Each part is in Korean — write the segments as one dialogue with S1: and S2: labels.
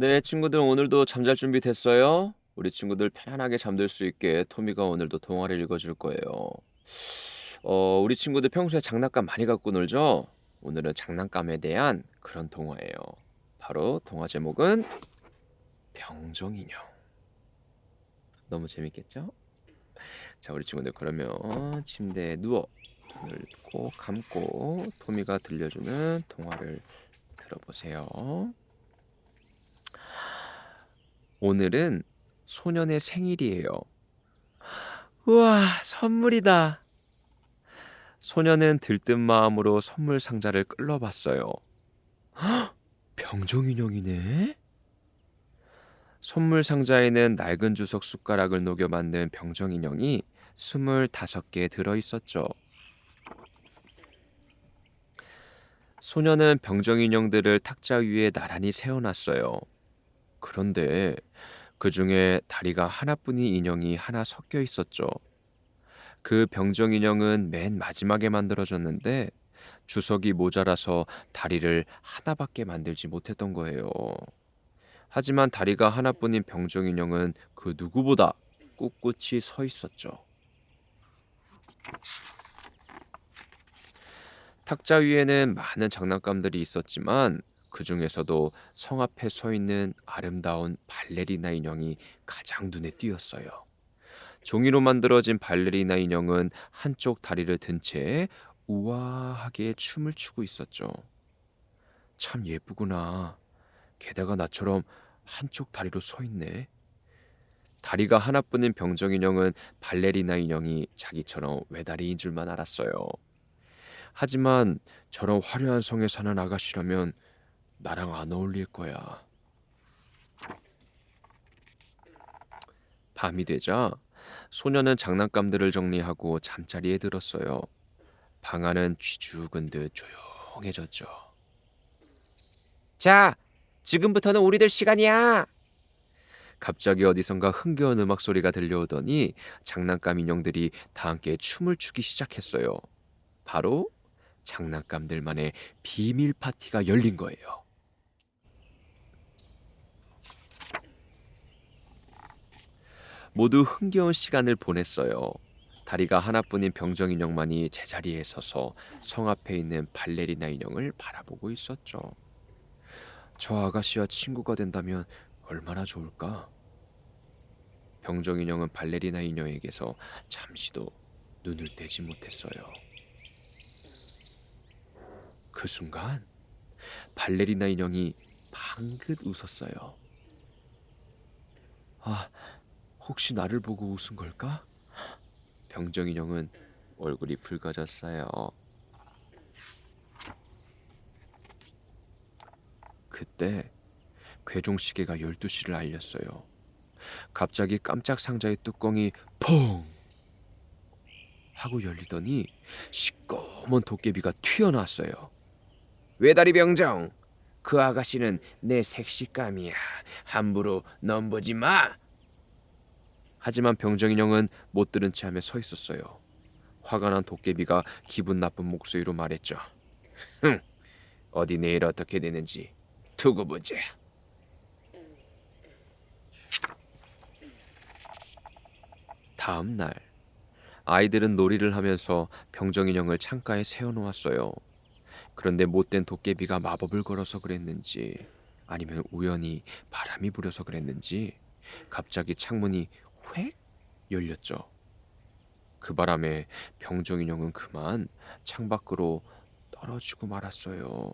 S1: 네, 친구들 오늘도 잠잘 준비 됐어요? 우리 친구들 편안하게 잠들 수 있게 토미가 오늘도 동화를 읽어줄 거예요. 우리 친구들 평소에 장난감 많이 갖고 놀죠? 오늘은 장난감에 대한 그런 동화예요. 바로 동화 제목은 병정인형. 너무 재밌겠죠? 자, 우리 친구들 그러면 침대에 누워 눈을 꼭 감고 토미가 들려주는 동화를 들어보세요. 오늘은 소년의 생일이에요. 우와, 선물이다. 소년은 들뜬 마음으로 선물 상자를 끌어봤어요. 병정 인형이네? 선물 상자에는 낡은 주석 숟가락을 녹여 만든 병정 인형이 25개 들어 있었죠. 소년은 병정 인형들을 탁자 위에 나란히 세워놨어요. 그런데 그 중에 다리가 하나뿐인 인형이 하나 섞여 있었죠. 그 병정 인형은 맨 마지막에 만들어졌는데 주석이 모자라서 다리를 하나밖에 만들지 못했던 거예요. 하지만 다리가 하나뿐인 병정 인형은 그 누구보다 꿋꿋이 서 있었죠. 탁자 위에는 많은 장난감들이 있었지만 그 중에서도 성 앞에 서 있는 아름다운 발레리나 인형이 가장 눈에 띄었어요. 종이로 만들어진 발레리나 인형은 한쪽 다리를 든 채 우아하게 춤을 추고 있었죠. 참 예쁘구나. 게다가 나처럼 한쪽 다리로 서 있네. 다리가 하나뿐인 병정 인형은 발레리나 인형이 자기처럼 외다리인 줄만 알았어요. 하지만 저런 화려한 성에 사는 아가씨라면 나랑 안 어울릴 거야. 밤이 되자 소녀는 장난감들을 정리하고 잠자리에 들었어요. 방 안은 쥐죽은 듯 조용해졌죠. 자, 지금부터는 우리들 시간이야. 갑자기 어디선가 흥겨운 음악 소리가 들려오더니 장난감 인형들이 다 함께 춤을 추기 시작했어요. 바로 장난감들만의 비밀 파티가 열린 거예요. 모두 흥겨운 시간을 보냈어요. 다리가 하나뿐인 병정 인형만이 제자리에 서서 성 앞에 있는 발레리나 인형을 바라보고 있었죠. 저 아가씨와 친구가 된다면 얼마나 좋을까? 병정 인형은 발레리나 인형에게서 잠시도 눈을 떼지 못했어요. 그 순간 발레리나 인형이 방긋 웃었어요. 아, 혹시 나를 보고 웃은 걸까? 병정 인형은 얼굴이 붉어졌어요. 그때 괴종시계가 12시를 알렸어요. 갑자기 깜짝 상자의 뚜껑이 퐁 하고 열리더니 시꺼먼 도깨비가 튀어나왔어요. 외다리 병정, 그 아가씨는 내 색시감이야. 함부로 넘보지 마. 하지만 병정 인형은 못 들은 채 하며 서 있었어요. 화가 난 도깨비가 기분 나쁜 목소리로 말했죠. 흥, 어디 내일 어떻게 되는지 두고 보자. 다음 날 아이들은 놀이를 하면서 병정 인형을 창가에 세워놓았어요. 그런데 못된 도깨비가 마법을 걸어서 그랬는지 아니면 우연히 바람이 불어서 그랬는지 갑자기 창문이 획 열렸죠. 그 바람에 병정 인형은 그만 창밖으로 떨어지고 말았어요.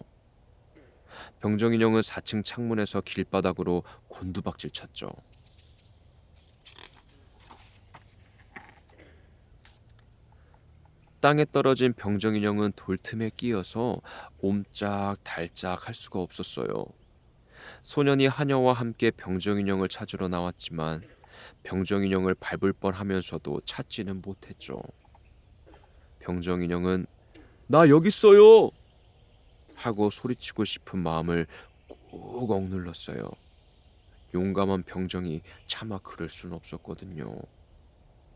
S1: 병정 인형은 4층 창문에서 길바닥으로 곤두박질 쳤죠. 땅에 떨어진 병정 인형은 돌틈에 끼어서 옴짝달짝 할 수가 없었어요. 소년이 하녀와 함께 병정 인형을 찾으러 나왔지만 병정 인형을 밟을 뻔하면서도 찾지는 못했죠. 병정 인형은 나 여기 있어요! 하고 소리치고 싶은 마음을 꾹 억눌렀어요. 용감한 병정이 차마 그럴 순 없었거든요.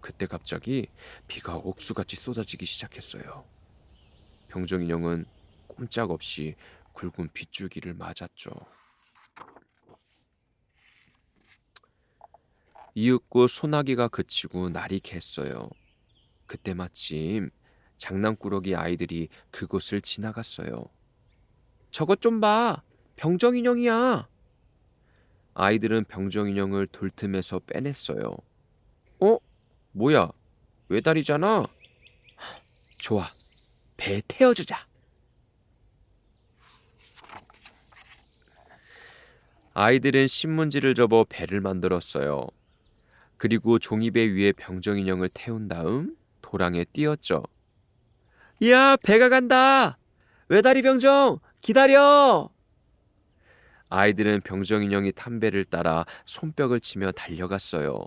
S1: 그때 갑자기 비가 옥수같이 쏟아지기 시작했어요. 병정 인형은 꼼짝없이 굵은 빗줄기를 맞았죠. 이윽고 소나기가 그치고 날이 갰어요. 그때 마침 장난꾸러기 아이들이 그곳을 지나갔어요. 저것 좀 봐. 병정 인형이야. 아이들은 병정 인형을 돌틈에서 빼냈어요. 어? 뭐야? 외다리잖아. 좋아. 배에 태워주자. 아이들은 신문지를 접어 배를 만들었어요. 그리고 종이배 위에 병정 인형을 태운 다음 도랑에 띄었죠. 야, 배가 간다. 외다리 병정, 기다려. 아이들은 병정 인형이 탄 배를 따라 손뼉을 치며 달려갔어요.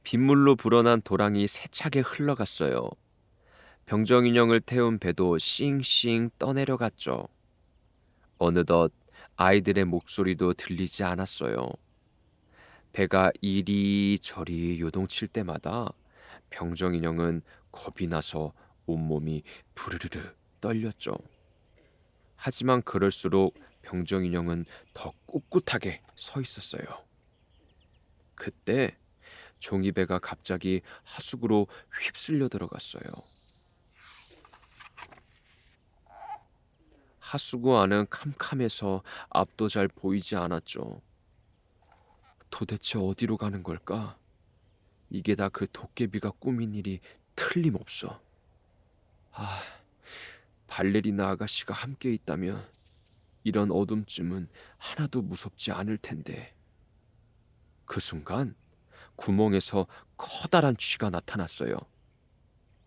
S1: 빗물로 불어난 도랑이 세차게 흘러갔어요. 병정 인형을 태운 배도 싱싱 떠내려갔죠. 어느덧 아이들의 목소리도 들리지 않았어요. 배가 이리저리 요동칠 때마다 병정 인형은 겁이 나서 온몸이 부르르르 떨렸죠. 하지만 그럴수록 병정 인형은 더 꿋꿋하게 서 있었어요. 그때 종이배가 갑자기 하수구로 휩쓸려 들어갔어요. 하수구 안은 캄캄해서 앞도 잘 보이지 않았죠. 도대체 어디로 가는 걸까? 이게 다 그 도깨비가 꾸민 일이 틀림없어. 아, 발레리나 아가씨가 함께 있다면 이런 어둠쯤은 하나도 무섭지 않을 텐데. 그 순간 구멍에서 커다란 쥐가 나타났어요.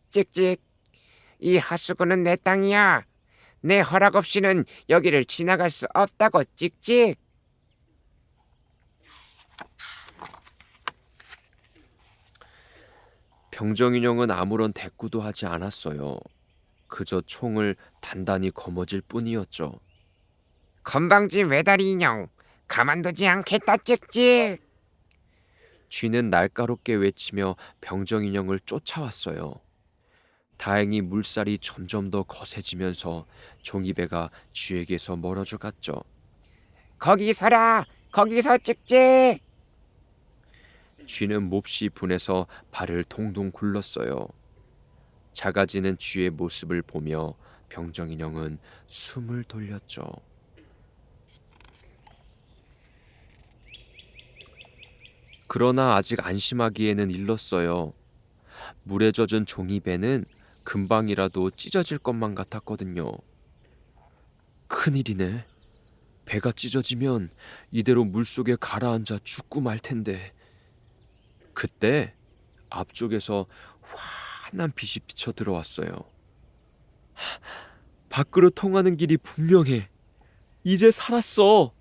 S2: 찍찍, 이 하수구는 내 땅이야. 내 허락 없이는 여기를 지나갈 수 없다고 찍찍.
S1: 병정인형은 아무런 대꾸도 하지 않았어요. 그저 총을 단단히 거머쥘 뿐이었죠.
S2: 건방진 외다리 인형, 가만두지 않겠다 찍찍.
S1: 쥐는 날카롭게 외치며 병정인형을 쫓아왔어요. 다행히 물살이 점점 더 거세지면서 종이배가 쥐에게서 멀어져 갔죠.
S2: 거기 서라, 거기서 찍찍.
S1: 쥐는 몹시 분해서 발을 동동 굴렀어요. 작아지는 쥐의 모습을 보며 병정인형은 숨을 돌렸죠. 그러나 아직 안심하기에는 일렀어요. 물에 젖은 종이배는 금방이라도 찢어질 것만 같았거든요. 큰일이네. 배가 찢어지면 이대로 물속에 가라앉아 죽고 말 텐데. 그때 앞쪽에서 환한 빛이 비쳐 들어왔어요. 밖으로 통하는 길이 분명해. 이제 살았어.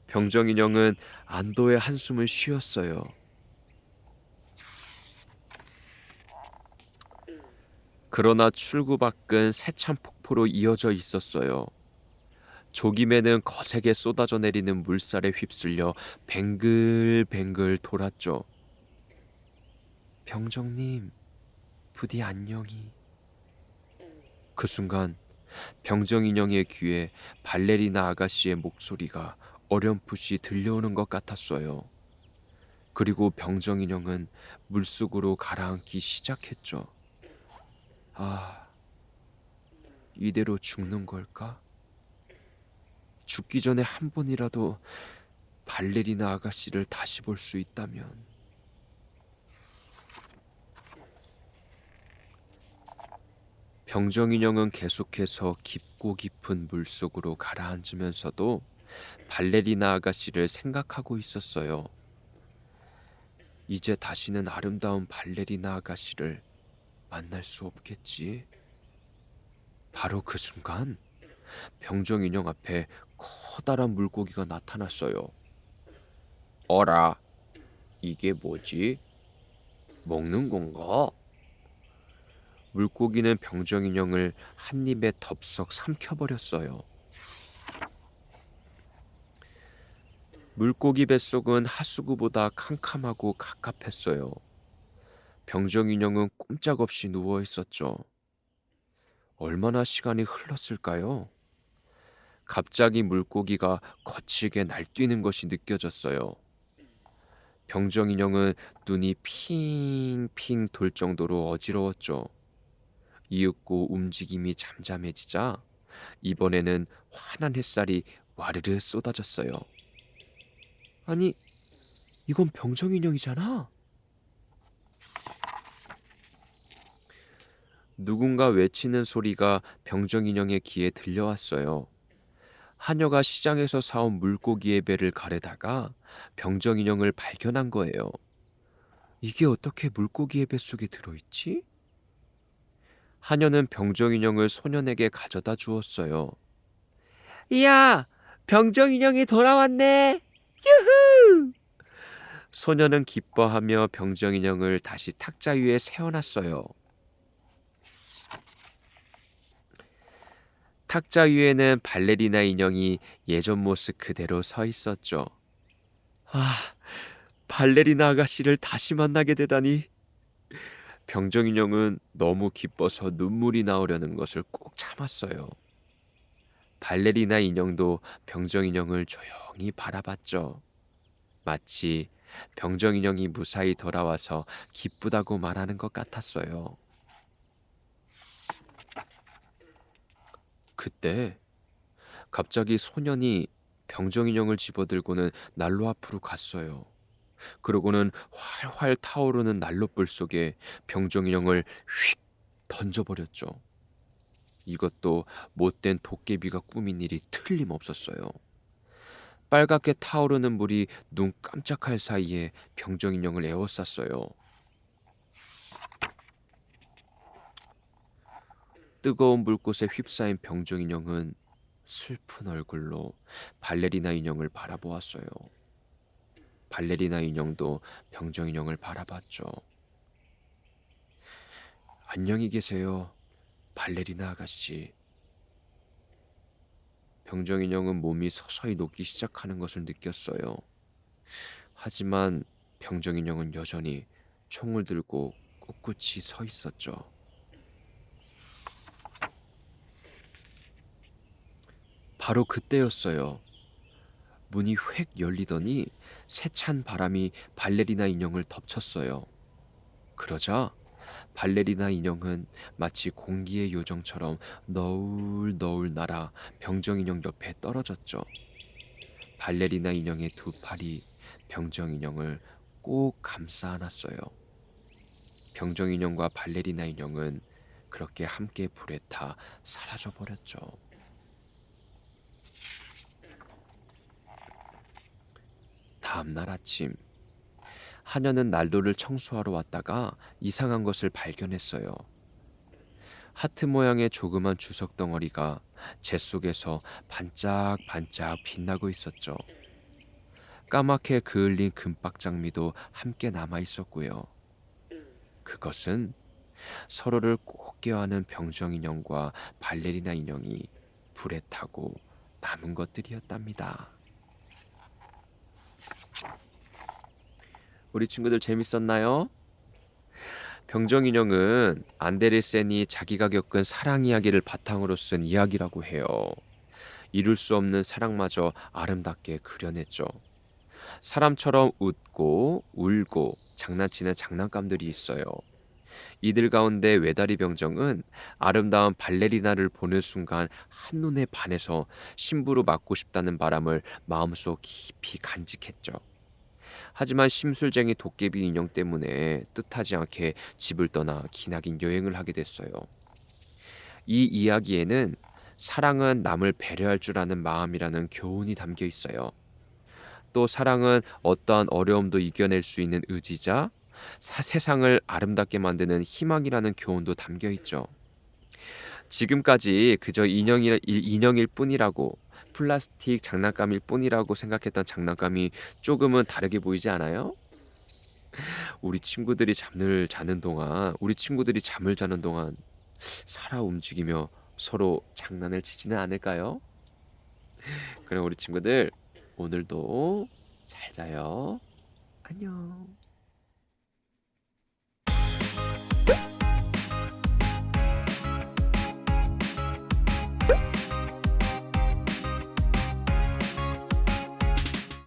S1: 병정인형은 안도의 한숨을 쉬었어요. 그러나 출구 밖은 세찬 폭포로 이어져 있었어요. 조기매는 거세게 쏟아져 내리는 물살에 휩쓸려 뱅글뱅글 돌았죠. 병정님, 부디 안녕히. 그 순간 병정인형의 귀에 발레리나 아가씨의 목소리가 어렴풋이 들려오는 것 같았어요. 그리고 병정인형은 물속으로 가라앉기 시작했죠. 아, 이대로 죽는 걸까? 죽기 전에 한 번이라도 발레리나 아가씨를 다시 볼 수 있다면. 병정인형은 계속해서 깊고 깊은 물속으로 가라앉으면서도 발레리나 아가씨를 생각하고 있었어요. 이제 다시는 아름다운 발레리나 아가씨를 만날 수 없겠지. 바로 그 순간 병정인형 앞에 커다란 물고기가 나타났어요. 어라, 이게 뭐지? 먹는 건가? 물고기는 병정인형을 한 입에 덥석 삼켜버렸어요. 물고기 뱃속은 하수구보다 캄캄하고 갑갑했어요. 병정인형은 꼼짝없이 누워 있었죠. 얼마나 시간이 흘렀을까요? 갑자기 물고기가 거칠게 날뛰는 것이 느껴졌어요. 병정 인형은 눈이 핑핑 돌 정도로 어지러웠죠. 이윽고 움직임이 잠잠해지자 이번에는 환한 햇살이 와르르 쏟아졌어요. 아니, 이건 병정 인형이잖아. 누군가 외치는 소리가 병정 인형의 귀에 들려왔어요. 하녀가 시장에서 사온 물고기의 배를 가르다가 병정 인형을 발견한 거예요. 이게 어떻게 물고기의 뱃속에 들어있지? 하녀는 병정 인형을 소년에게 가져다 주었어요. 이야, 병정 인형이 돌아왔네. 유후! 소년은 기뻐하며 병정 인형을 다시 탁자 위에 세워놨어요. 탁자 위에는 발레리나 인형이 예전 모습 그대로 서 있었죠. 아, 발레리나 아가씨를 다시 만나게 되다니. 병정 인형은 너무 기뻐서 눈물이 나오려는 것을 꼭 참았어요. 발레리나 인형도 병정 인형을 조용히 바라봤죠. 마치 병정 인형이 무사히 돌아와서 기쁘다고 말하는 것 같았어요. 그때 갑자기 소년이 병정 인형을 집어들고는 난로 앞으로 갔어요. 그러고는 활활 타오르는 난로불 속에 병정 인형을 휙 던져버렸죠. 이것도 못된 도깨비가 꾸민 일이 틀림없었어요. 빨갛게 타오르는 물이 눈 깜짝할 사이에 병정 인형을 에워쌌어요. 뜨거운 불꽃에 휩싸인 병정 인형은 슬픈 얼굴로 발레리나 인형을 바라보았어요. 발레리나 인형도 병정 인형을 바라봤죠. 안녕히 계세요, 발레리나 아가씨. 병정 인형은 몸이 서서히 녹기 시작하는 것을 느꼈어요. 하지만 병정 인형은 여전히 총을 들고 꿋꿋이 서 있었죠. 바로 그때였어요. 문이 획 열리더니 세찬 바람이 발레리나 인형을 덮쳤어요. 그러자 발레리나 인형은 마치 공기의 요정처럼 너울너울 날아 병정 인형 옆에 떨어졌죠. 발레리나 인형의 두 팔이 병정 인형을 꼭 감싸 안았어요. 병정 인형과 발레리나 인형은 그렇게 함께 불에 타 사라져 버렸죠. 다음 날 아침, 하녀는 난로를 청소하러 왔다가 이상한 것을 발견했어요. 하트 모양의 조그만 주석 덩어리가 재 속에서 반짝반짝 빛나고 있었죠. 까맣게 그을린 금박 장미도 함께 남아 있었고요. 그것은 서로를 꼭 껴안은 병정 인형과 발레리나 인형이 불에 타고 남은 것들이었답니다. 우리 친구들 재밌었나요? 병정 인형은 안데르센이 자기가 겪은 사랑 이야기를 바탕으로 쓴 이야기라고 해요. 이룰 수 없는 사랑마저 아름답게 그려냈죠. 사람처럼 웃고 울고 장난치는 장난감들이 있어요. 이들 가운데 외다리 병정은 아름다운 발레리나를 보는 순간 한눈에 반해서 신부로 맞고 싶다는 바람을 마음속 깊이 간직했죠. 하지만 심술쟁이 도깨비 인형 때문에 뜻하지 않게 집을 떠나 기나긴 여행을 하게 됐어요. 이 이야기에는 사랑은 남을 배려할 줄 아는 마음이라는 교훈이 담겨 있어요. 또 사랑은 어떠한 어려움도 이겨낼 수 있는 의지자, 세상을 아름답게 만드는 희망이라는 교훈도 담겨 있죠. 지금까지 그저 인형일 뿐이라고, 플라스틱 장난감일 뿐이라고 생각했던 장난감이 조금은 다르게 보이지 않아요? 우리 친구들이 잠을 자는 동안 살아 움직이며 서로 장난을 치지는 않을까요? 그럼 우리 친구들 오늘도 잘 자요. 안녕.